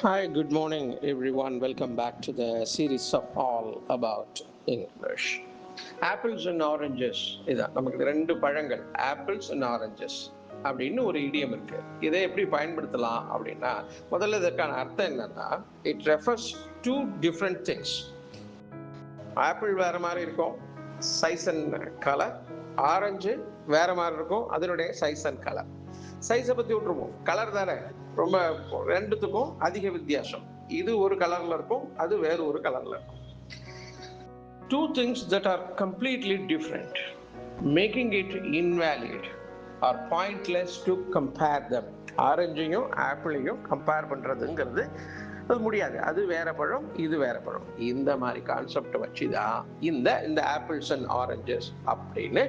Hi, good morning, everyone. Welcome back to the series of all about English. Apples and oranges. இதான் நமக்கு ரெண்டு பழங்கள் apples and oranges அப்படின்னு ஒரு இடியம் இருக்கு. இதை எப்படி பயன்படுத்தலாம் அப்படின்னா முதல்ல இதற்கான அர்த்தம் என்னன்னா it refers to different things. Apple வேற மாதிரி இருக்கும் சைஸ் அண்ட் கலர், ஆரஞ்சு வேற மாதிரி இருக்கும் அதனுடைய சைஸ் அண்ட் கலர். சைஸை பத்தி விட்டுருவோம், கலர் தானே ரொம்ப, ரெண்டுத்துக்கும் அதிக வித்தியாசம். இது ஒரு கலர்ல இருக்கும், அது வேறு ஒரு கலர்ல இருக்கும். Two things that are completely different, making it invalid or pointless to compare them. ஆரஞ்சையும் ஆப்பிளையும் கம்பேர் பண்றதுங்கிறது அது முடியாது. அது வேற பழம், இது வேற பழம். இந்த மாதிரி கான்செப்ட் வச்சுதான் இந்த இந்த ஆப்பிள்ஸ் அண்ட் ஆரஞ்சஸ் அப்படின்னு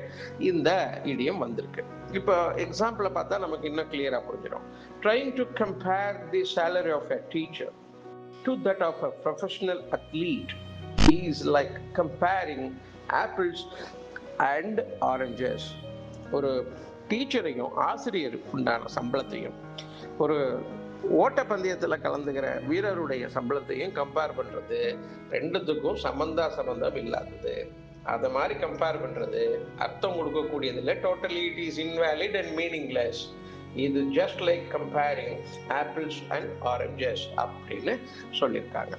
இந்த இடியம் வந்திருக்கு. இப்போ எக்ஸாம்பிளை பார்த்தா நமக்கு இன்னும் கிளியரா புரிஞ்சிடும். Trying to compare the salary of a teacher to that of a professional athlete is like comparing apples and oranges. ஒரு டீச்சரையும் ஆசிரியருக்கு உண்டான சம்பளத்தையும் ஒரு ஓட்டப்பந்தயத்தில் கலந்துக்கிற வீரருடைய சம்பளத்தையும் கம்பேர் பண்றது ரெண்டுத்துக்கும் சம்பந்தம் இல்லாதது. அதை மாதிரி கம்பேர் பண்றது அர்த்தம் கொடுக்கக்கூடியது இல்லை. Totally it is invalid and meaningless. இது just like comparing apples and oranges அப்படின்னு சொல்லியிருக்காங்க.